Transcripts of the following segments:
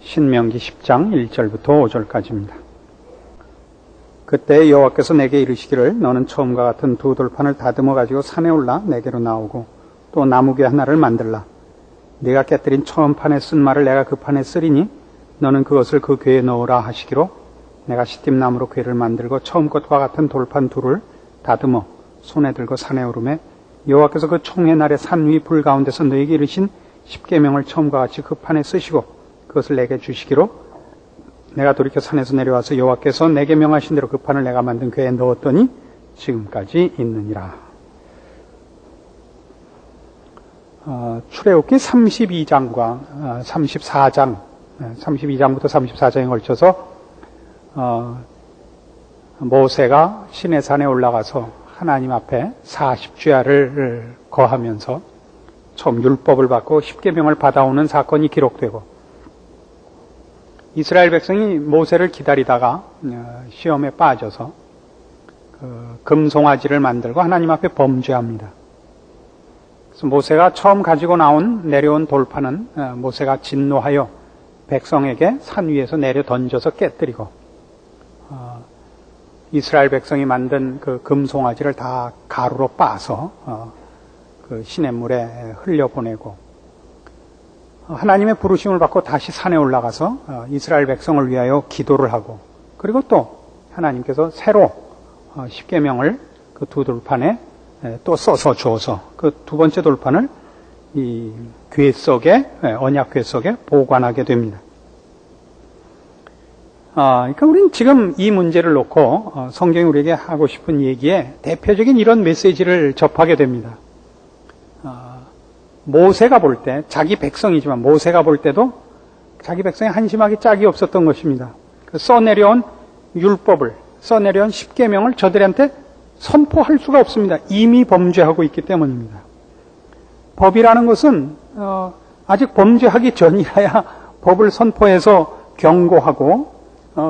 신명기 10장 1절부터 5절까지입니다. 그때 여호와께서 내게 이르시기를 너는 처음과 같은 두 돌판을 다듬어 가지고 산에 올라 내게로 나오고 또 나무괴 하나를 만들라. 네가 깨뜨린 처음 판에 쓴 말을 내가 그 판에 쓰리니 너는 그것을 그 궤에 넣으라 하시기로 내가 시팀나무로 궤를 만들고 처음 것과 같은 돌판 둘을 다듬어 손에 들고 산에 오르매 여호와께서 그 총회 날에 산 위 불 가운데서 너에게 이르신 십계명을 처음과 같이 그 판에 쓰시고 그것을 내게 주시기로 내가 돌이켜 산에서 내려와서 여호와께서 내게 명하신 대로 그 판을 내가 만든 궤에 넣었더니 지금까지 있느니라. 출애굽기 32장과 34장, 32장부터 34장에 걸쳐서 모세가 시내산에 올라가서 하나님 앞에 40주야를 거하면서 처음 율법을 받고 십계명을 받아오는 사건이 기록되고 이스라엘 백성이 모세를 기다리다가 시험에 빠져서 금송아지를 만들고 하나님 앞에 범죄합니다. 그래서 모세가 처음 가지고 내려온 돌판은 모세가 진노하여 백성에게 산 위에서 내려 던져서 깨뜨리고 이스라엘 백성이 만든 그 금송아지를 다 가루로 빻아서 그 시냇물에 흘려보내고 하나님의 부르심을 받고 다시 산에 올라가서 이스라엘 백성을 위하여 기도를 하고 그리고 또 하나님께서 새로 십계명을 그 두 돌판에 또 써서 주어서 그 두 번째 돌판을 이 궤 속에 언약 궤 속에 보관하게 됩니다. 그러니까 우리는 지금 이 문제를 놓고 성경이 우리에게 하고 싶은 얘기에 대표적인 이런 메시지를 접하게 됩니다. 모세가 볼 때, 자기 백성이지만 모세가 볼 때도 자기 백성이 한심하게 짝이 없었던 것입니다. 써내려온 율법을, 써내려온 십계명을 저들한테 선포할 수가 없습니다. 이미 범죄하고 있기 때문입니다. 법이라는 것은 아직 범죄하기 전이라야 법을 선포해서 경고하고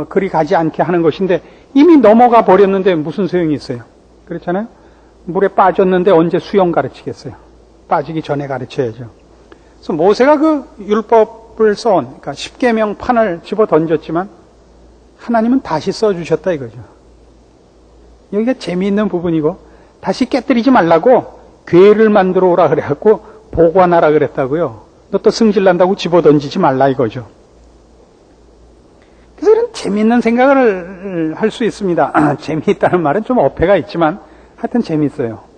그리 가지 않게 하는 것인데 이미 넘어가 버렸는데 무슨 소용이 있어요? 그렇잖아요? 물에 빠졌는데 언제 수영 가르치겠어요? 빠지기 전에 가르쳐야죠. 그래서 모세가 그 율법을 써온, 그러니까 십계명 판을 집어 던졌지만 하나님은 다시 써주셨다 이거죠. 여기가 재미있는 부분이고 다시 깨뜨리지 말라고 궤를 만들어 오라 그래갖고 보관하라 그랬다고요. 너 또 승질난다고 집어 던지지 말라 이거죠. 그래서 이런 재미있는 생각을 할 수 있습니다. 재미있다는 말은 좀 어폐가 있지만 하여튼 재미있어요.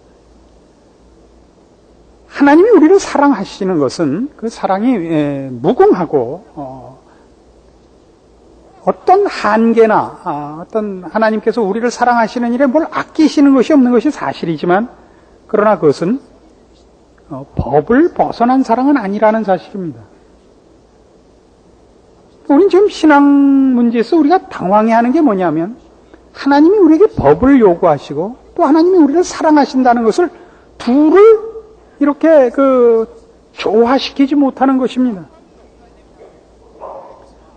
하나님이 우리를 사랑하시는 것은 그 사랑이 무궁하고 어떤 한계나 어떤 하나님께서 우리를 사랑하시는 일에 뭘 아끼시는 것이 없는 것이 사실이지만 그러나 그것은 법을 벗어난 사랑은 아니라는 사실입니다. 우리는 지금 신앙 문제에서 우리가 당황해하는 게 뭐냐면 하나님이 우리에게 법을 요구하시고 또 하나님이 우리를 사랑하신다는 것을 둘을 이렇게 조화시키지 못하는 것입니다.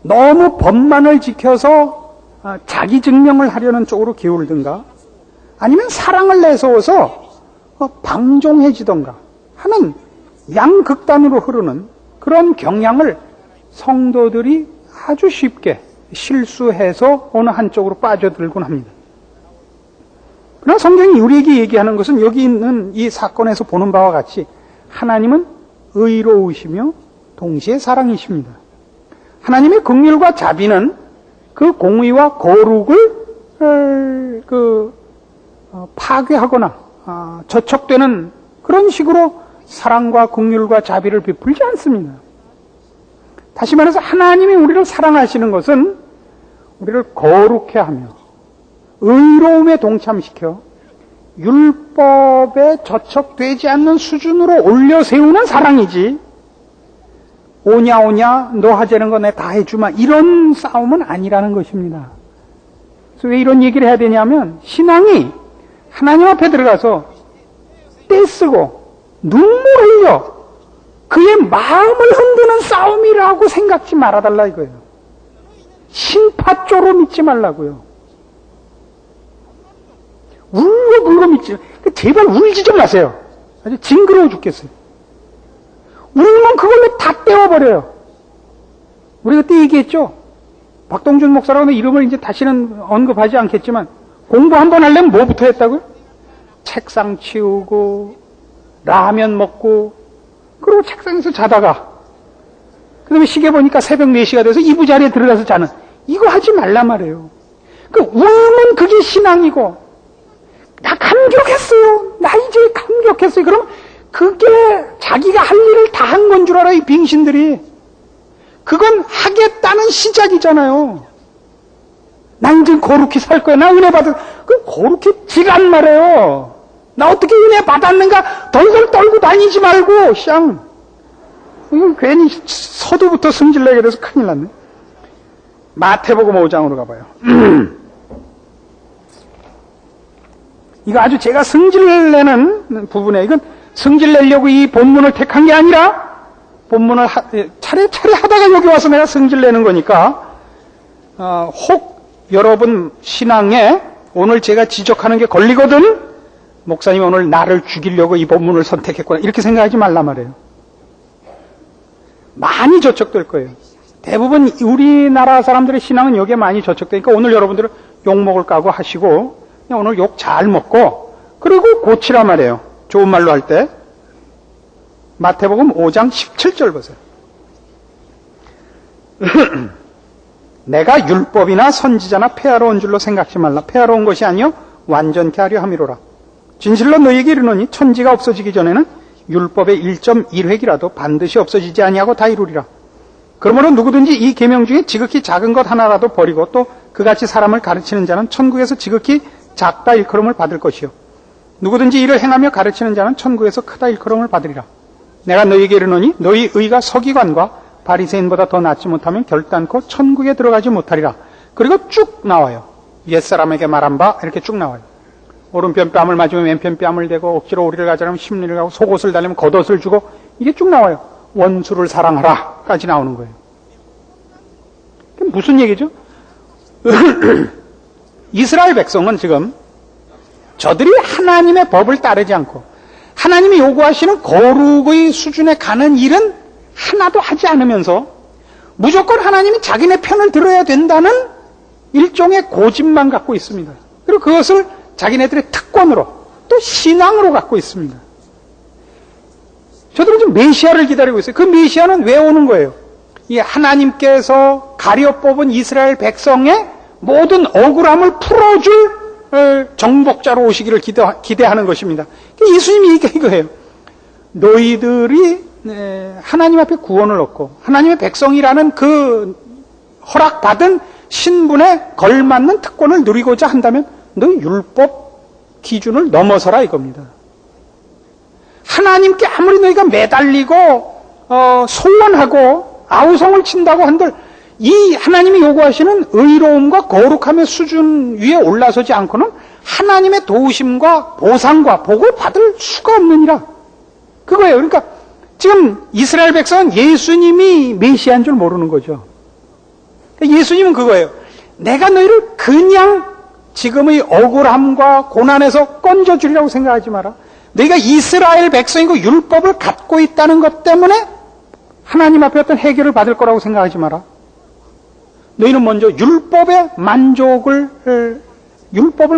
너무 법만을 지켜서 자기 증명을 하려는 쪽으로 기울든가 아니면 사랑을 내세워서 방종해지던가 하는 양극단으로 흐르는 그런 경향을 성도들이 아주 쉽게 실수해서 어느 한쪽으로 빠져들곤 합니다. 그러나 성경이 우리에게 얘기하는 것은 여기 있는 이 사건에서 보는 바와 같이 하나님은 의로우시며 동시에 사랑이십니다. 하나님의 긍휼과 자비는 그 공의와 거룩을 파괴하거나 저촉되는 그런 식으로 사랑과 긍휼과 자비를 베풀지 않습니다. 다시 말해서 하나님이 우리를 사랑하시는 것은 우리를 거룩해 하며 의로움에 동참시켜 율법에 저촉되지 않는 수준으로 올려 세우는 사랑이지 오냐 너 하자는 거 내가 다 해주마 이런 싸움은 아니라는 것입니다. 그래서 왜 이런 얘기를 해야 되냐면 신앙이 하나님 앞에 들어가서 떼쓰고 눈물 흘려 그의 마음을 흔드는 싸움이라고 생각지 말아달라 이거예요. 신파조로 믿지 말라고요. 울고 믿지. 제발 울지 좀 마세요. 아주 징그러워 죽겠어요. 울면 그걸로 다 떼어버려요. 우리가 그때 얘기했죠. 박동준 목사라고 이름을 이제 다시는 언급하지 않겠지만 공부 한 번 하려면 뭐부터 했다고요? 책상 치우고 라면 먹고 그리고 책상에서 자다가 그 다음에 시계 보니까 새벽 4시가 돼서 이부자리에 들어가서 자는 이거 하지 말란 말이에요. 울면 그게 신앙이고 나 감격했어요. 나 이제 감격했어요. 그럼 그게 자기가 할 일을 다 한 건 줄 알아요. 이 빙신들이. 그건 하겠다는 시작이잖아요. 나 이제 거룩히 살 거야. 나 은혜 받을 그 거룩히 지란 말이에요. 나 어떻게 은혜 받았는가 덜덜 떨고 다니지 말고 샹. 이거 괜히 서두부터 승질내게 돼서 큰일 났네. 마태복음 5장으로 가봐요. 이거 아주 제가 승질내는 부분에 이건 승질내려고 이 본문을 택한 게 아니라 본문을 차례차례 하다가 여기 와서 내가 승질내는 거니까 혹 여러분 신앙에 오늘 제가 지적하는 게 걸리거든 목사님 오늘 나를 죽이려고 이 본문을 선택했구나 이렇게 생각하지 말란 말이에요. 많이 저촉될 거예요. 대부분 우리나라 사람들의 신앙은 여기에 많이 저촉되니까 오늘 여러분들은 욕먹을 까고 하시고 그냥 오늘 욕 잘 먹고 그리고 고치란 말이에요. 좋은 말로 할 때. 마태복음 5장 17절 보세요. 내가 율법이나 선지자나 폐하러 온 줄로 생각지 말라. 폐하러 온 것이 아니요 완전케 하려 함이로라. 진실로 너희에게 이르노니 천지가 없어지기 전에는 율법의 1.1획이라도 반드시 없어지지 아니하고 다 이루리라. 그러므로 누구든지 이 계명 중에 지극히 작은 것 하나라도 버리고 또 그같이 사람을 가르치는 자는 천국에서 지극히 작다 일컬음을 받을 것이요 누구든지 이를 행하며 가르치는 자는 천국에서 크다 일컬음을 받으리라. 내가 너희에게 이르노니 너희 의가 서기관과 바리새인보다 더 낫지 못하면 결단코 천국에 들어가지 못하리라. 그리고 쭉 나와요. 옛사람에게 말한 바 이렇게 쭉 나와요. 오른편 뺨을 맞으면 왼편 뺨을 대고 억지로 오리를 가자면 심리를 가고 속옷을 달리면 겉옷을 주고 이게 쭉 나와요. 원수를 사랑하라 까지 나오는 거예요. 그게 무슨 얘기죠? 이스라엘 백성은 지금 저들이 하나님의 법을 따르지 않고 하나님이 요구하시는 거룩의 수준에 가는 일은 하나도 하지 않으면서 무조건 하나님이 자기네 편을 들어야 된다는 일종의 고집만 갖고 있습니다. 그리고 그것을 자기네들의 특권으로 또 신앙으로 갖고 있습니다. 저들은 지금 메시아를 기다리고 있어요. 그 메시아는 왜 오는 거예요? 이 하나님께서 가려 뽑은 이스라엘 백성의 모든 억울함을 풀어줄 정복자로 오시기를 기대하는 것입니다. 예수님이 이거예요. 너희들이 하나님 앞에 구원을 얻고 하나님의 백성이라는 그 허락받은 신분에 걸맞는 특권을 누리고자 한다면 너희 율법 기준을 넘어서라 이겁니다. 하나님께 아무리 너희가 매달리고 소원하고 아우성을 친다고 한들 이 하나님이 요구하시는 의로움과 거룩함의 수준 위에 올라서지 않고는 하나님의 도우심과 보상과 복을 받을 수가 없느니라. 그거예요. 그러니까 지금 이스라엘 백성은 예수님이 메시아인 줄 모르는 거죠. 예수님은 그거예요. 내가 너희를 그냥 지금의 억울함과 고난에서 건져주리라고 생각하지 마라. 너희가 이스라엘 백성이고 율법을 갖고 있다는 것 때문에 하나님 앞에 어떤 해결을 받을 거라고 생각하지 마라. 너희는 먼저 율법을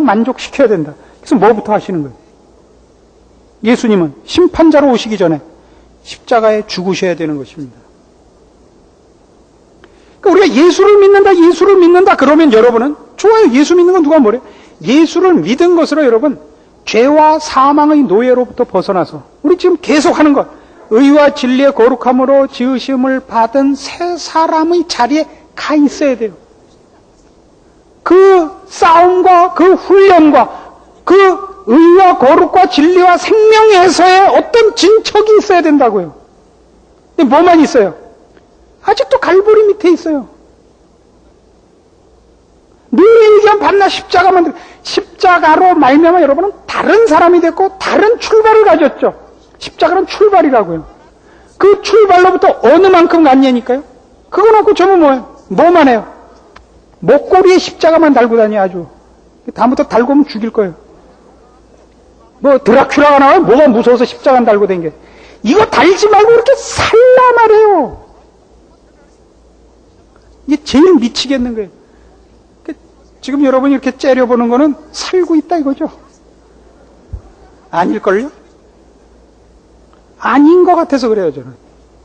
만족시켜야 된다. 그래서 뭐부터 하시는 거예요? 예수님은 심판자로 오시기 전에 십자가에 죽으셔야 되는 것입니다. 그러니까 우리가 예수를 믿는다 그러면 여러분은 좋아요. 예수 믿는 건 누가 뭐래? 예수를 믿은 것으로 여러분 죄와 사망의 노예로부터 벗어나서 우리 지금 계속 하는 것 의와 진리의 거룩함으로 지으심을 받은 새 사람의 자리에 가 있어야 돼요. 그 싸움과 그 훈련과 그 의와 거룩과 진리와 생명에서의 어떤 진척이 있어야 된다고요. 근데 뭐만 있어요? 아직도 갈보리 밑에 있어요. 늘 얘기한 밤낮 십자가로 말미암아 여러분은 다른 사람이 됐고 다른 출발을 가졌죠. 십자가는 출발이라고요. 그 출발로부터 어느 만큼 갔냐니까요. 그거 놓고 저는 뭐만 해요? 목걸이에 십자가만 달고 다니 아주. 다음부터 달고 오면 죽일 거예요. 뭐 드라큘라가 나와요? 뭐가 무서워서 십자가 달고 댕겨. 이거 달지 말고 이렇게 살라 말이에요. 이게 제일 미치겠는 거예요. 지금 여러분이 이렇게 째려보는 거는 살고 있다 이거죠. 아닐걸요? 아닌 것 같아서 그래요, 저는.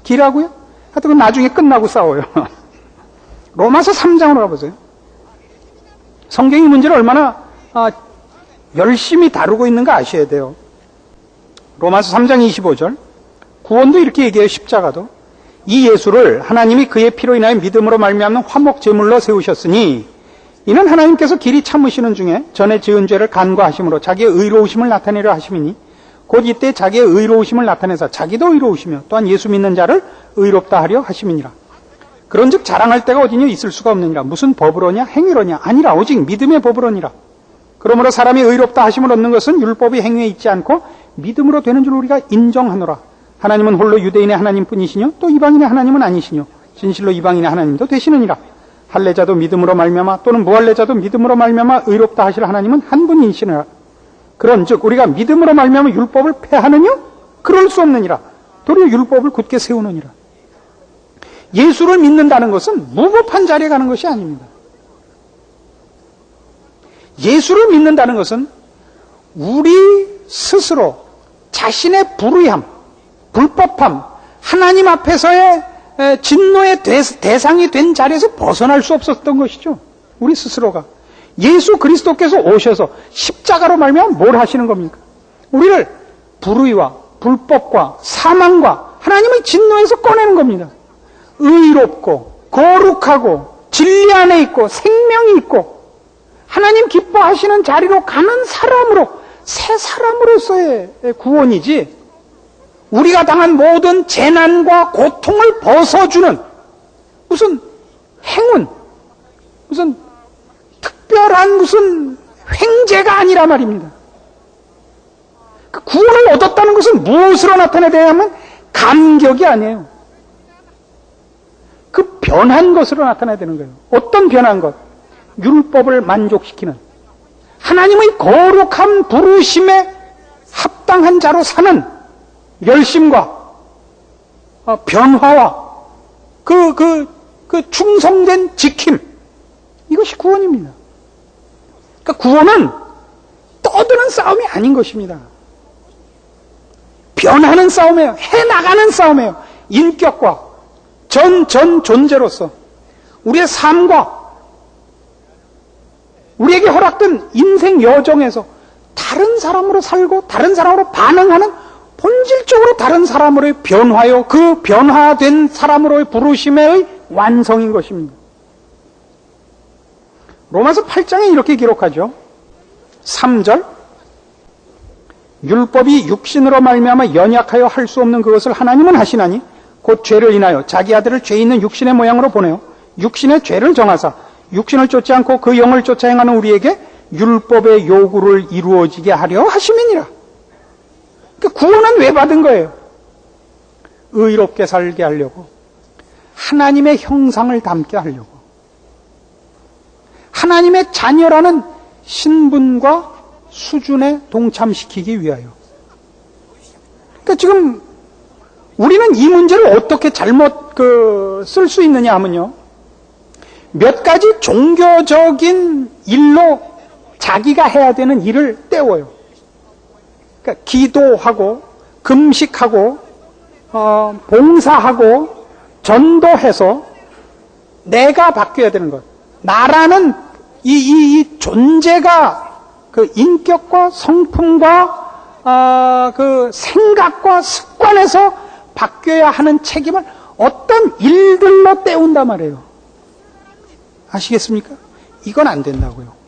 기라고요? 하여튼 나중에 끝나고 싸워요. 로마서 3장으로 가보세요. 성경이 문제를 얼마나 열심히 다루고 있는 거 아셔야 돼요. 로마서 3장 25절. 구원도 이렇게 얘기해요. 십자가도. 이 예수를 하나님이 그의 피로 인하여 믿음으로 말미암는 화목 제물로 세우셨으니 이는 하나님께서 길이 참으시는 중에 전에 지은 죄를 간과하심으로 자기의 의로우심을 나타내려 하심이니 곧 이때 자기의 의로우심을 나타내사 자기도 의로우시며 또한 예수 믿는 자를 의롭다 하려 하심이니라. 그런즉 자랑할 데가 어디냐 있을 수가 없느니라. 무슨 법으로냐 행위로냐 아니라 오직 믿음의 법으로니라. 그러므로 사람이 의롭다 하심을 얻는 것은 율법이 행위에 있지 않고 믿음으로 되는 줄 우리가 인정하노라. 하나님은 홀로 유대인의 하나님뿐이시뇨 또 이방인의 하나님은 아니시뇨 진실로 이방인의 하나님도 되시느니라. 할례자도 믿음으로 말미암아 또는 무할례자도 믿음으로 말미암아 의롭다 하실 하나님은 한 분이시느라. 그런즉 우리가 믿음으로 말미암아 율법을 폐하느냐? 그럴 수 없느니라. 도리어 율법을 굳게 세우느니라. 예수를 믿는다는 것은 무법한 자리에 가는 것이 아닙니다. 예수를 믿는다는 것은 우리 스스로 자신의 불의함, 불법함, 하나님 앞에서의 진노의 대상이 된 자리에서 벗어날 수 없었던 것이죠. 우리 스스로가. 예수 그리스도께서 오셔서 십자가로 말미암아 뭘 하시는 겁니까? 우리를 불의와 불법과 사망과 하나님의 진노에서 꺼내는 겁니다. 의롭고 거룩하고 진리 안에 있고 생명이 있고 하나님 기뻐하시는 자리로 가는 사람으로 새 사람으로서의 구원이지 우리가 당한 모든 재난과 고통을 벗어주는 무슨 행운, 무슨 특별한 무슨 횡재가 아니라 말입니다. 그 구원을 얻었다는 것은 무엇으로 나타내야냐면 감격이 아니에요. 그 변한 것으로 나타나야 되는 거예요. 어떤 변한 것? 율법을 만족시키는 하나님의 거룩한 부르심에 합당한 자로 사는 열심과 변화와 그 충성된 지킴 이것이 구원입니다. 그러니까 구원은 떠드는 싸움이 아닌 것입니다. 변하는 싸움이에요. 해나가는 싸움이에요. 인격과 전 존재로서 우리의 삶과 우리에게 허락된 인생 여정에서 다른 사람으로 살고 다른 사람으로 반응하는 본질적으로 다른 사람으로의 변화요, 그 변화된 사람으로의 부르심의 완성인 것입니다. 로마서 8장에 이렇게 기록하죠. 3절 율법이 육신으로 말미암아 연약하여 할 수 없는 그것을 하나님은 하시나니 곧 죄를 인하여 자기 아들을 죄 있는 육신의 모양으로 보내어 육신의 죄를 정하사 육신을 쫓지 않고 그 영을 쫓아 행하는 우리에게 율법의 요구를 이루어지게 하려 하심이니라. 그러니까 구원은 왜 받은 거예요? 의롭게 살게 하려고, 하나님의 형상을 담게 하려고, 하나님의 자녀라는 신분과 수준에 동참시키기 위하여. 그러니까 지금 우리는 이 문제를 어떻게 잘못 쓸 수 있느냐 하면요, 몇 가지 종교적인 일로 자기가 해야 되는 일을 때워요. 그러니까 기도하고 금식하고 봉사하고 전도해서 내가 바뀌어야 되는 것. 나라는 이 존재가 그 인격과 성품과 그 생각과 습관에서 바뀌어야 하는 책임을 어떤 일들로 때운단 말이에요. 아시겠습니까? 이건 안 된다고요.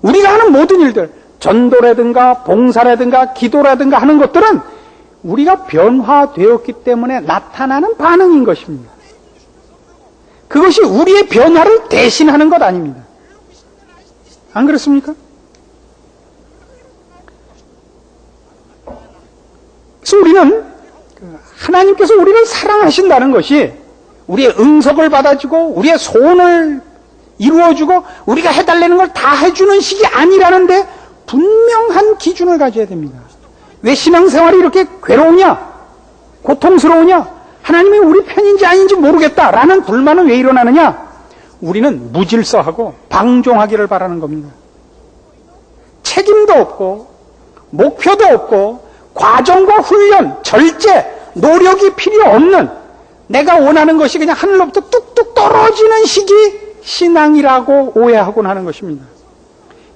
우리가 하는 모든 일들, 전도라든가 봉사라든가 기도라든가 하는 것들은 우리가 변화되었기 때문에 나타나는 반응인 것입니다. 그것이 우리의 변화를 대신하는 것 아닙니다. 안 그렇습니까? 그래서 우리는 하나님께서 우리를 사랑하신다는 것이 우리의 응석을 받아주고 우리의 소원을 이루어주고 우리가 해달라는 걸 다 해주는 식이 아니라는데 분명한 기준을 가져야 됩니다. 왜 신앙생활이 이렇게 괴로우냐? 고통스러우냐? 하나님이 우리 편인지 아닌지 모르겠다라는 불만은 왜 일어나느냐? 우리는 무질서하고 방종하기를 바라는 겁니다. 책임도 없고 목표도 없고 과정과 훈련, 절제, 노력이 필요 없는 내가 원하는 것이 그냥 하늘로부터 뚝뚝 떨어지는 식이 신앙이라고 오해하곤 하는 것입니다.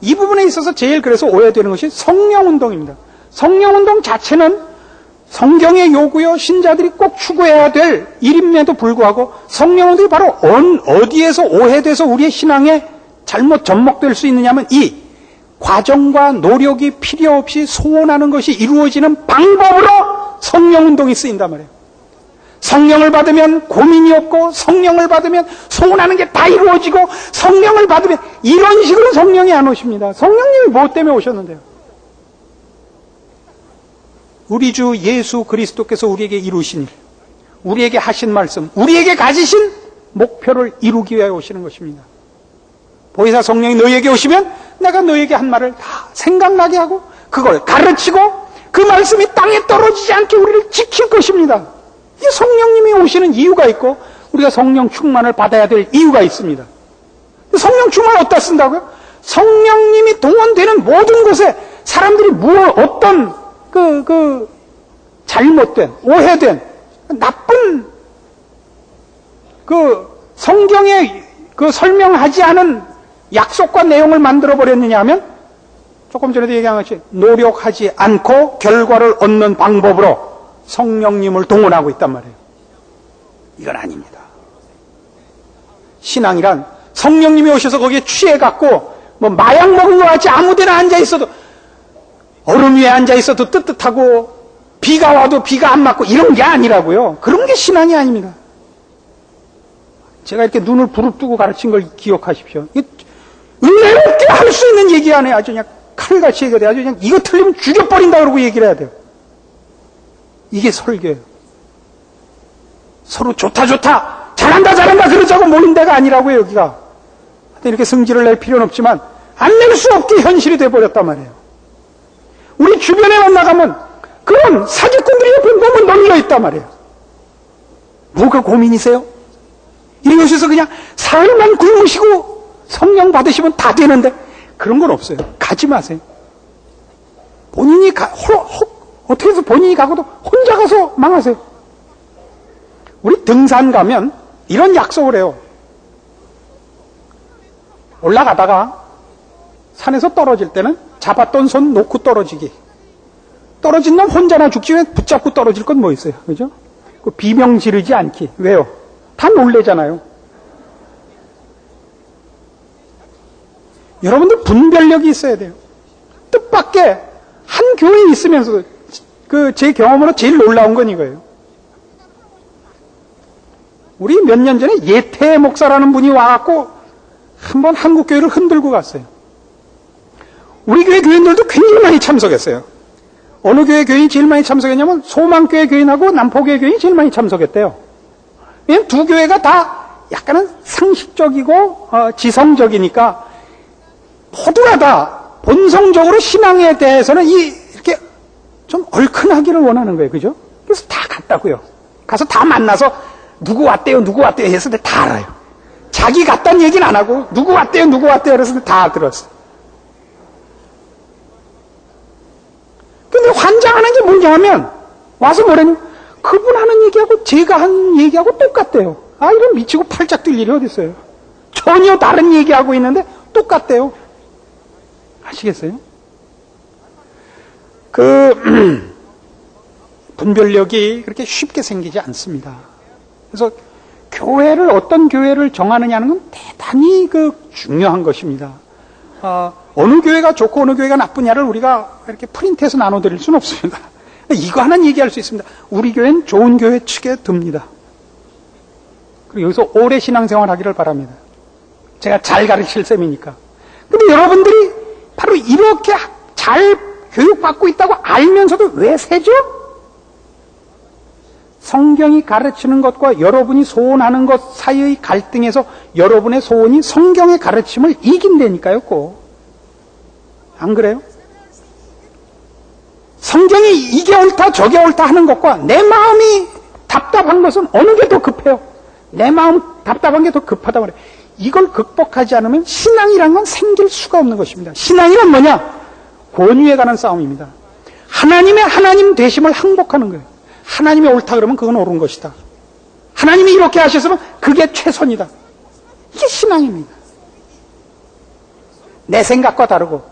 이 부분에 있어서 제일 그래서 오해되는 것이 성령운동입니다. 성령운동 자체는 성경의 요구요, 신자들이 꼭 추구해야 될 일임에도 불구하고 성령운동이 바로 어디에서 오해돼서 우리의 신앙에 잘못 접목될 수 있느냐면 이 과정과 노력이 필요 없이 소원하는 것이 이루어지는 방법으로 성령운동이 쓰인단 말이에요. 성령을 받으면 고민이 없고 성령을 받으면 소원하는 게 다 이루어지고 성령을 받으면 이런 식으로 성령이 안 오십니다. 성령님이 무엇 때문에 오셨는데요? 우리 주 예수 그리스도께서 우리에게 이루신 일, 우리에게 하신 말씀, 우리에게 가지신 목표를 이루기 위해 오시는 것입니다. 보혜사 성령이 너희에게 오시면 내가 너희에게 한 말을 다 생각나게 하고 그걸 가르치고 그 말씀이 땅에 떨어지지 않게 우리를 지킬 것입니다. 이 성령님이 오시는 이유가 있고 우리가 성령 충만을 받아야 될 이유가 있습니다. 성령 충만을 어디다 쓴다고요? 성령님이 동원되는 모든 곳에 사람들이 어떤 잘못된, 오해된, 나쁜 성경에 설명하지 않은 약속과 내용을 만들어 버렸느냐 하면 조금 전에도 얘기한 것이 노력하지 않고 결과를 얻는 방법으로 성령님을 동원하고 있단 말이에요. 이건 아닙니다. 신앙이란 성령님이 오셔서 거기에 취해갖고 마약 먹은 것 같이 아무 데나 앉아 있어도 얼음 위에 앉아 있어도 뜨뜻하고 비가 와도 비가 안 맞고 이런 게 아니라고요. 그런 게 신앙이 아닙니다. 제가 이렇게 눈을 부릅뜨고 가르친 걸 기억하십시오. 은혜롭게 할 수 있는 얘기 안에 아주 그냥 칼같이 얘기해야 돼요. 아주 그냥 이거 틀리면 죽여버린다 그러고 얘기를 해야 돼요. 이게 설교예요. 서로 좋다 잘한다 그러자고 모인 데가 아니라고요. 여기가 이렇게 성질을 낼 필요는 없지만 안 낼 수 없게 현실이 돼버렸단 말이에요. 우리 주변에 나가면 그런 사기꾼들이 옆에 너무 널려 있단 말이에요. 뭐가 고민이세요? 이리 오셔서 그냥 사흘만 굶으시고 성령 받으시면 다 되는데 그런 건 없어요. 가지 마세요. 본인이 어떻게 해서 본인이 가고도 혼자 가서 망하세요. 우리 등산 가면 이런 약속을 해요. 올라가다가 산에서 떨어질 때는 잡았던 손 놓고 떨어지기. 떨어진 놈 혼자나 죽지 왜 붙잡고 떨어질 건 뭐 있어요. 그죠? 비명 지르지 않기. 왜요? 다 놀래잖아요. 여러분들 분별력이 있어야 돼요. 뜻밖의 한 교회에 있으면서도 제 경험으로 제일 놀라운 건 이거예요. 우리 몇 년 전에 예태 목사라는 분이 와갖고 한번 한국 교회를 흔들고 갔어요. 우리 교회 교인들도 굉장히 많이 참석했어요. 어느 교회 교인이 제일 많이 참석했냐면 소망교회 교인하고 남포교회 교인이 제일 많이 참석했대요. 왜냐면 두 교회가 다 약간은 상식적이고 지성적이니까 모두가 다 본성적으로 신앙에 대해서는 이렇게 좀 얼큰하기를 원하는 거예요. 그죠? 그래서 다 갔다고요. 가서 다 만나서 누구 왔대요 했을 때 다 알아요. 자기 갔다는 얘기는 안 하고 누구 왔대요 그랬을 때 다 들었어요. 근데 환장하는 게 뭐냐 하면 와서 뭐라냐, 그분 하는 얘기하고 제가 하는 얘기하고 똑같대요. 아, 이런 미치고 팔짝 뛸 일이 어디 있어요. 전혀 다른 얘기하고 있는데 똑같대요. 아시겠어요? 분별력이 그렇게 쉽게 생기지 않습니다. 그래서 어떤 교회를 정하느냐는 건 대단히 중요한 것입니다. 어느 교회가 좋고 어느 교회가 나쁘냐를 우리가 이렇게 프린트해서 나눠드릴 수는 없습니다. 이거 하나는 얘기할 수 있습니다. 우리 교회는 좋은 교회 측에 듭니다. 그리고 여기서 오래 신앙생활 하기를 바랍니다. 제가 잘 가르칠 셈이니까. 근데 여러분들이 바로 이렇게 잘 교육받고 있다고 알면서도 왜 세죠? 성경이 가르치는 것과 여러분이 소원하는 것 사이의 갈등에서 여러분의 소원이 성경의 가르침을 이긴다니까요, 꼭. 안 그래요? 성경이 이게 옳다 저게 옳다 하는 것과 내 마음이 답답한 것은 어느 게 더 급해요? 내 마음 답답한 게 더 급하다 말이에요. 이걸 극복하지 않으면 신앙이란 건 생길 수가 없는 것입니다. 신앙이란 뭐냐? 권위에 관한 싸움입니다. 하나님의 하나님 되심을 항복하는 거예요. 하나님이 옳다 그러면 그건 옳은 것이다. 하나님이 이렇게 하셨으면 그게 최선이다. 이게 신앙입니다. 내 생각과 다르고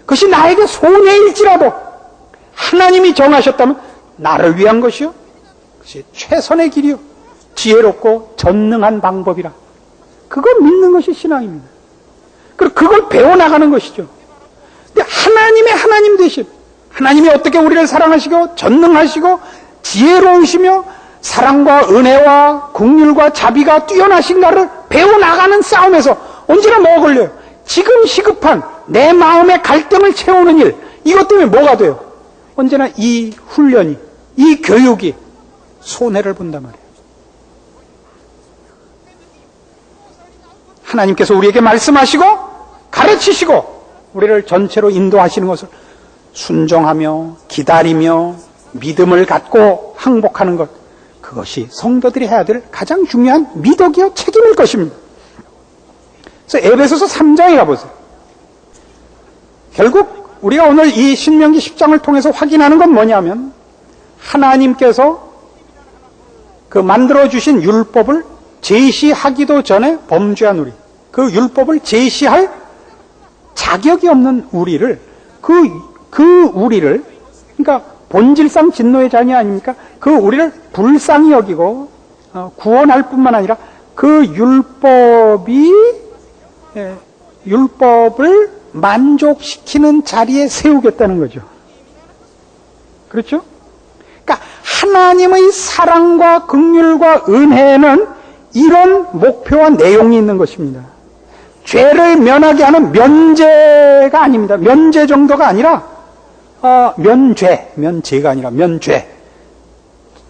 그것이 나에게 손해일지라도 하나님이 정하셨다면 나를 위한 것이요, 그것이 최선의 길이요, 지혜롭고 전능한 방법이라. 그걸 믿는 것이 신앙입니다. 그리고 그걸 배워나가는 것이죠. 근데 하나님의 하나님 되심, 하나님이 어떻게 우리를 사랑하시고 전능하시고 지혜로우시며 사랑과 은혜와 긍휼과 자비가 뛰어나신가를 배워나가는 싸움에서 언제나 뭐가 걸려요? 지금 시급한 내 마음의 갈등을 채우는 일, 이것 때문에 뭐가 돼요? 언제나 이 훈련이, 이 교육이 손해를 본단 말이에요. 하나님께서 우리에게 말씀하시고 가르치시고 우리를 전체로 인도하시는 것을 순종하며 기다리며 믿음을 갖고 항복하는 것, 그것이 성도들이 해야 될 가장 중요한 미덕이요 책임일 것입니다. 그래서 에베소서 3장에 가보세요. 결국 우리가 오늘 이 신명기 10장을 통해서 확인하는 건 뭐냐면, 하나님께서 그 만들어주신 율법을 제시하기도 전에 범죄한 우리, 그 율법을 제시할 자격이 없는 우리를, 그 우리를, 그러니까 본질상 진노의 자녀 아닙니까? 그 우리를 불쌍히 여기고 구원할 뿐만 아니라 그 율법을 만족시키는 자리에 세우겠다는 거죠. 그렇죠? 그러니까 하나님의 사랑과 긍휼과 은혜는 이런 목표와 내용이 있는 것입니다. 죄를 면하게 하는 면제가 아닙니다. 면제 정도가 아니라 면죄가 아니라 면죄.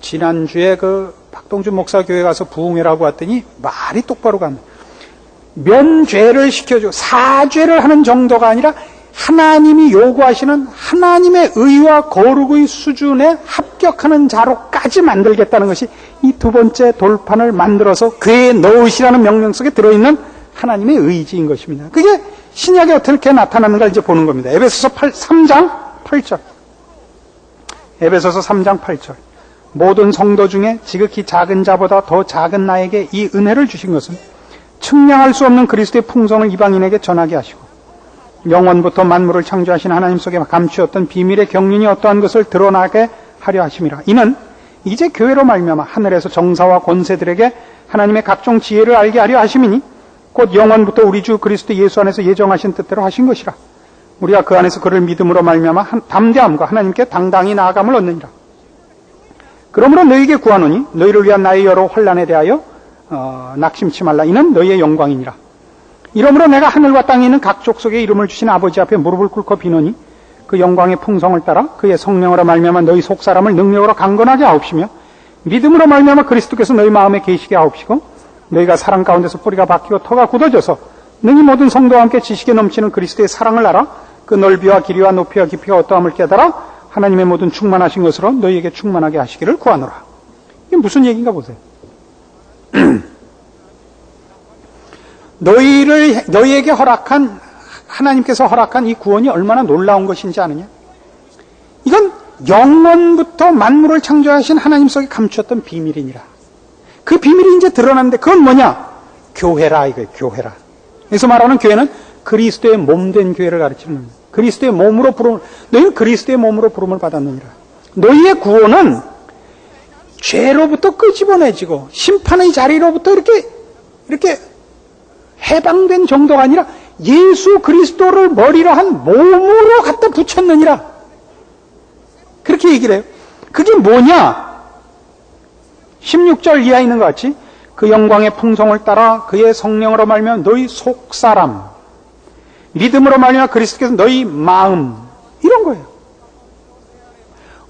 지난주에 그 박동준 목사 교회 가서 부흥회라고 왔더니 말이 똑바로 갑니다. 면죄를 시켜주고 사죄를 하는 정도가 아니라 하나님이 요구하시는 하나님의 의와 거룩의 수준에 합격하는 자로까지 만들겠다는 것이 이 두 번째 돌판을 만들어서 궤에 넣으시라는 명령 속에 들어있는 하나님의 의지인 것입니다. 그게 신약에 어떻게 나타나는가 이제 보는 겁니다. 에베소서 3장 8절. 에베소서 3장 8절. 모든 성도 중에 지극히 작은 자보다 더 작은 나에게 이 은혜를 주신 것은 측량할 수 없는 그리스도의 풍성을 이방인에게 전하게 하시고 영원부터 만물을 창조하신 하나님 속에 감추었던 비밀의 경륜이 어떠한 것을 드러나게 하려 하심이라. 이는 이제 교회로 말미암아 하늘에서 정사와 권세들에게 하나님의 각종 지혜를 알게 하려 하심이니 곧 영원부터 우리 주 그리스도 예수 안에서 예정하신 뜻대로 하신 것이라. 우리가 그 안에서 그를 믿음으로 말미암아 담대함과 하나님께 당당히 나아감을 얻느니라. 그러므로 너희에게 구하노니 너희를 위한 나의 여러 환난에 대하여 낙심치 말라. 이는 너희의 영광이니라. 이러므로 내가 하늘과 땅에 있는 각 족속의 이름을 주신 아버지 앞에 무릎을 꿇고 비노니 그 영광의 풍성을 따라 그의 성령으로 말미암아 너희 속사람을 능력으로 강건하게 하옵시며 믿음으로 말미암아 그리스도께서 너희 마음에 계시게 하옵시고 너희가 사랑 가운데서 뿌리가 박히고 터가 굳어져서 능히 모든 성도와 함께 지식에 넘치는 그리스도의 사랑을 알아 그 넓이와 길이와 높이와 깊이가 어떠함을 깨달아 하나님의 모든 충만하신 것으로 너희에게 충만하게 하시기를 구하노라. 이게 무슨 얘기인가 보세요. 너희에게 하나님께서 허락한 이 구원이 얼마나 놀라운 것인지 아느냐? 이건 영원부터 만물을 창조하신 하나님 속에 감추었던 비밀이니라. 그 비밀이 이제 드러났는데 그건 뭐냐? 교회라 이거예요. 교회라. 여기서 말하는 교회는 그리스도의 몸된 교회를 가르치는 겁니다. 그리스도의 몸으로 너희는 그리스도의 몸으로 부름을 받았느니라. 너희의 구원은 죄로부터 끄집어내지고 심판의 자리로부터 이렇게 해방된 정도가 아니라 예수 그리스도를 머리로 한 몸으로 갖다 붙였느니라. 그렇게 얘기를 해요. 그게 뭐냐? 16절 이하에 있는 것 같이 그 영광의 풍성을 따라 그의 성령으로 말미암아 너희 속사람, 믿음으로 말미암아 그리스도께서 너희 마음, 이런 거예요.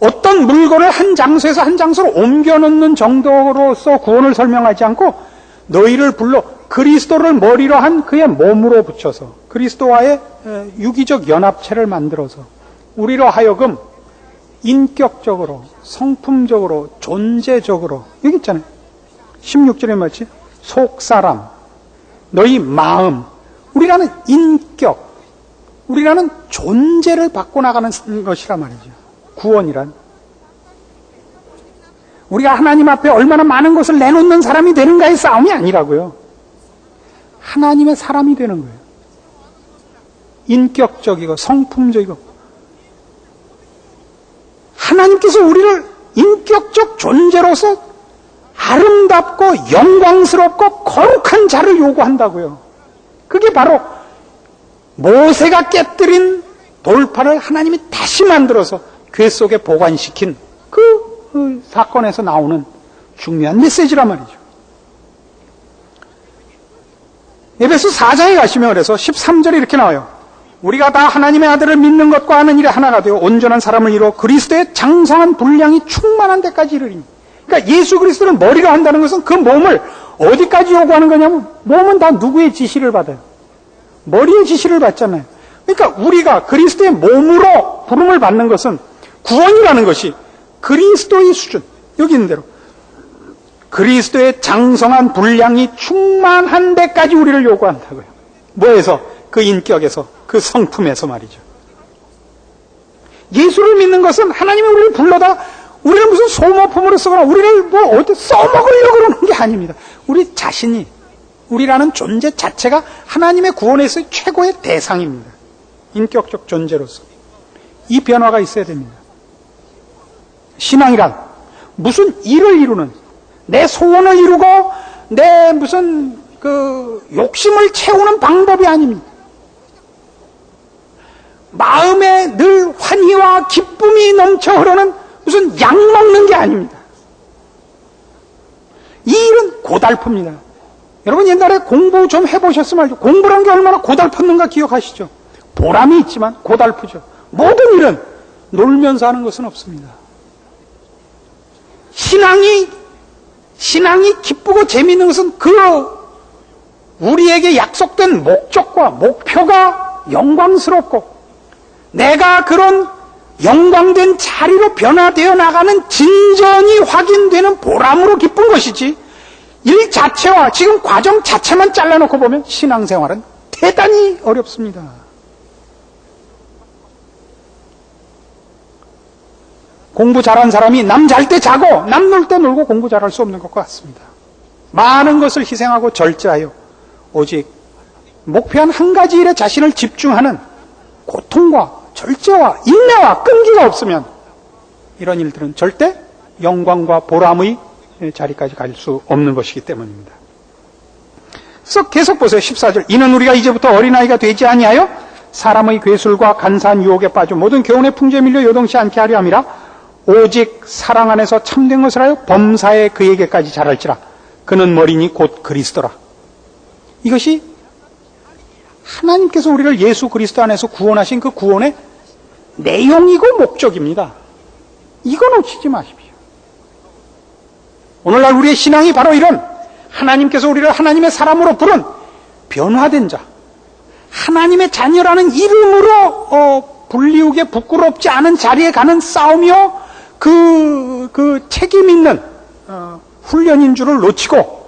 어떤 물건을 한 장소에서 한 장소로 옮겨놓는 정도로서 구원을 설명하지 않고 너희를 불러 그리스도를 머리로 한 그의 몸으로 붙여서 그리스도와의 유기적 연합체를 만들어서 우리로 하여금 인격적으로, 성품적으로, 존재적으로, 여기 있잖아요. 16절에 마치 속사람, 너희 마음, 우리라는 인격, 우리라는 존재를 바꿔나가는 것이란 말이죠. 구원이란. 우리가 하나님 앞에 얼마나 많은 것을 내놓는 사람이 되는가의 싸움이 아니라고요. 하나님의 사람이 되는 거예요. 인격적이고 성품적이고. 하나님께서 우리를 인격적 존재로서 아름답고 영광스럽고 거룩한 자를 요구한다고요. 그게 바로 모세가 깨뜨린 돌판을 하나님이 다시 만들어서 궤 속에 보관시킨 그 사건에서 나오는 중요한 메시지란 말이죠. 에베소 4장에 가시면 그래서 13절에 이렇게 나와요. 우리가 다 하나님의 아들을 믿는 것과 하는 일에 하나가 되어 온전한 사람을 이루어 그리스도의 장성한 분량이 충만한 데까지 이르리니. 그러니까 예수 그리스도를 머리로 한다는 것은 그 몸을 어디까지 요구하는 거냐면 몸은 다 누구의 지시를 받아요? 머리의 지시를 받잖아요. 그러니까 우리가 그리스도의 몸으로 부름을 받는 것은 구원이라는 것이 그리스도의 수준, 여기 있는 대로 그리스도의 장성한 분량이 충만한 데까지 우리를 요구한다고요. 뭐에서? 그 인격에서, 그 성품에서 말이죠. 예수를 믿는 것은 하나님이 우리를 불러다 우리를 무슨 소모품으로 쓰거나 우리를 뭐 어디 써먹으려고 그러는 게 아닙니다. 우리 자신이, 우리라는 존재 자체가 하나님의 구원에서의 최고의 대상입니다. 인격적 존재로서. 이 변화가 있어야 됩니다. 신앙이란 무슨 일을 이루는, 내 소원을 이루고 내 무슨 그 욕심을 채우는 방법이 아닙니다. 마음에 늘 환희와 기쁨이 넘쳐 흐르는 무슨 약 먹는 게 아닙니다. 이 일은 고달픕니다. 여러분 옛날에 공부 좀 해보셨으면 알죠. 공부란 게 얼마나 고달팠는가 기억하시죠? 보람이 있지만 고달프죠. 모든 일은 놀면서 하는 것은 없습니다. 신앙이 기쁘고 재미있는 것은 그 우리에게 약속된 목적과 목표가 영광스럽고 내가 그런 영광된 자리로 변화되어 나가는 진전이 확인되는 보람으로 기쁜 것이지 일 자체와 지금 과정 자체만 잘라놓고 보면 신앙생활은 대단히 어렵습니다. 공부 잘한 사람이 남 잘 때 자고 남 놀 때 놀고 공부 잘할 수 없는 것과 같습니다. 많은 것을 희생하고 절제하여 오직 목표한 한 가지 일에 자신을 집중하는 고통과 절제와 인내와 끈기가 없으면 이런 일들은 절대 영광과 보람의 자리까지 갈 수 없는 것이기 때문입니다. 그래서 계속 보세요. 14절. 이는 우리가 이제부터 어린아이가 되지 아니하여 사람의 괴술과 간사한 유혹에 빠져 모든 교훈의 풍조에 밀려 요동치 않게 하려 함이라. 오직 사랑 안에서 참된 것을 하여 범사에 그에게까지 자랄지라. 그는 머리니 곧 그리스도라. 이것이 하나님께서 우리를 예수 그리스도 안에서 구원하신 그 구원의 내용이고 목적입니다. 이거 놓치지 마십시오. 오늘날 우리의 신앙이 바로 이런 하나님께서 우리를 하나님의 사람으로 부른 변화된 자, 하나님의 자녀라는 이름으로 불리우게 부끄럽지 않은 자리에 가는 싸움이요 그 책임 있는 훈련인 줄을 놓치고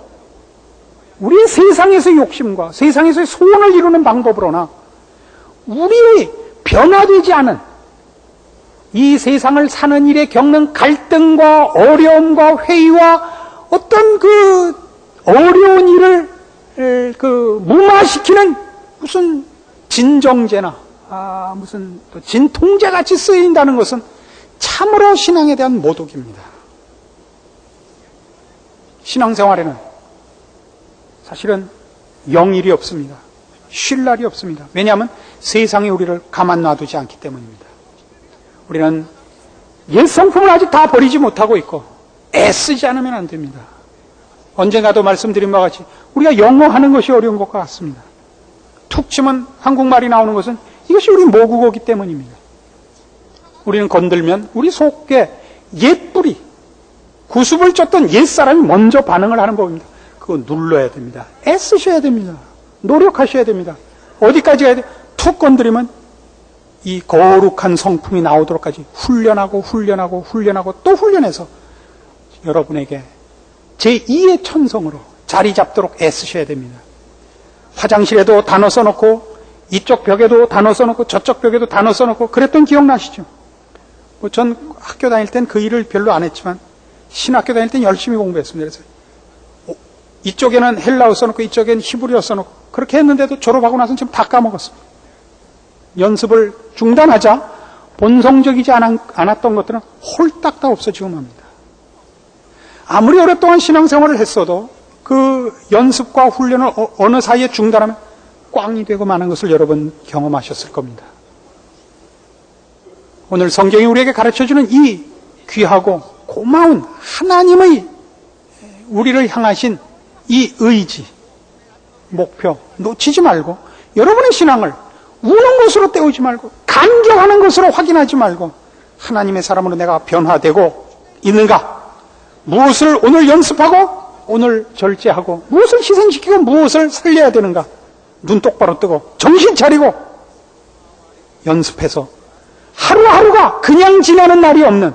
우리의 세상에서의 욕심과 세상에서의 소원을 이루는 방법으로나 우리의 변화되지 않은 이 세상을 사는 일에 겪는 갈등과 어려움과 회의와 어떤 그 어려운 일을 무마시키는 무슨 진정제나 무슨 또 진통제 같이 쓰인다는 것은 참으로 신앙에 대한 모독입니다. 신앙생활에는 사실은 영일이 없습니다. 쉴 날이 없습니다. 왜냐하면 세상이 우리를 가만 놔두지 않기 때문입니다. 우리는 옛 성품을 아직 다 버리지 못하고 있고 애쓰지 않으면 안 됩니다. 언젠가도 말씀드린 바와 같이 우리가 영어 하는 것이 어려운 것과 같습니다. 툭 치면 한국말이 나오는 것은 이것이 우리 모국어이기 때문입니다. 우리는 건들면 우리 속에 옛 뿌리, 구습을 쫓던 옛 사람이 먼저 반응을 하는 법입니다. 그거 눌러야 됩니다. 애쓰셔야 됩니다. 노력하셔야 됩니다. 어디까지 가야 돼요? 툭 건드리면 이 거룩한 성품이 나오도록까지 훈련하고 또 훈련해서 여러분에게 제2의 천성으로 자리 잡도록 애쓰셔야 됩니다. 화장실에도 단어 써놓고 이쪽 벽에도 단어 써놓고 저쪽 벽에도 단어 써놓고 그랬던 기억나시죠? 전 학교 다닐 땐 그 일을 별로 안 했지만 신학교 다닐 땐 열심히 공부했습니다. 그래서 이쪽에는 헬라어 써놓고 이쪽에는 히브리어 써놓고 그렇게 했는데도 졸업하고 나서는 지금 다 까먹었습니다. 연습을 중단하자 본성적이지 않았던 것들은 홀딱 다 없어지고 맙니다. 아무리 오랫동안 신앙생활을 했어도 그 연습과 훈련을 어느 사이에 중단하면 꽝이 되고 마는 것을 여러분 경험하셨을 겁니다. 오늘 성경이 우리에게 가르쳐주는 이 귀하고 고마운 하나님의 우리를 향하신 이 의지, 목표 놓치지 말고 여러분의 신앙을 우는 것으로 때우지 말고 감격하는 것으로 확인하지 말고 하나님의 사람으로 내가 변화되고 있는가? 무엇을 오늘 연습하고 오늘 절제하고 무엇을 희생시키고 무엇을 살려야 되는가? 눈 똑바로 뜨고 정신 차리고 연습해서 하루하루가 그냥 지나는 날이 없는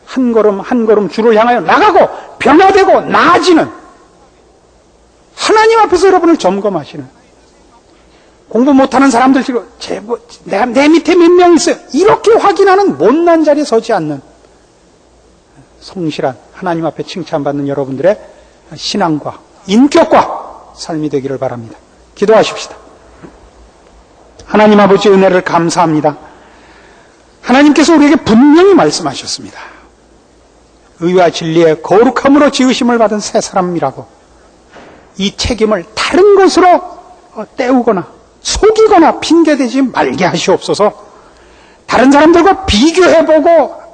한 걸음 한 걸음 주를 향하여 나가고 변화되고 나아지는 하나님 앞에서 여러분을 점검하시는 공부 못하는 사람들 지금 내 밑에 몇 명 있어요. 이렇게 확인하는 못난 자리에 서지 않는 성실한 하나님 앞에 칭찬받는 여러분들의 신앙과 인격과 삶이 되기를 바랍니다. 기도하십시다. 하나님 아버지 은혜를 감사합니다. 하나님께서 우리에게 분명히 말씀하셨습니다. 의와 진리의 거룩함으로 지으심을 받은 새 사람이라고 이 책임을 다른 것으로 때우거나 속이거나 핑계대지 말게 하시옵소서. 다른 사람들과 비교해보고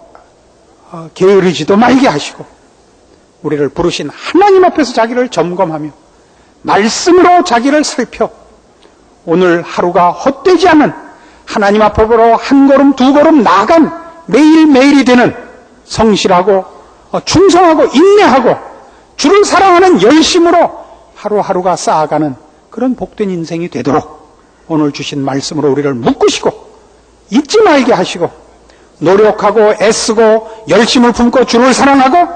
게으르지도 말게 하시고 우리를 부르신 하나님 앞에서 자기를 점검하며 말씀으로 자기를 살펴 오늘 하루가 헛되지 않은 하나님 앞으로 한 걸음 두 걸음 나아간 매일매일이 되는 성실하고 충성하고 인내하고 주를 사랑하는 열심으로 하루하루가 쌓아가는 그런 복된 인생이 되도록 오늘 주신 말씀으로 우리를 묶으시고 잊지 말게 하시고 노력하고 애쓰고 열심을 품고 주를 사랑하고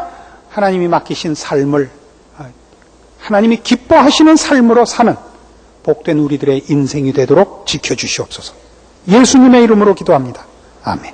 하나님이 맡기신 삶을 하나님이 기뻐하시는 삶으로 사는 복된 우리들의 인생이 되도록 지켜주시옵소서. 예수님의 이름으로 기도합니다. 아멘.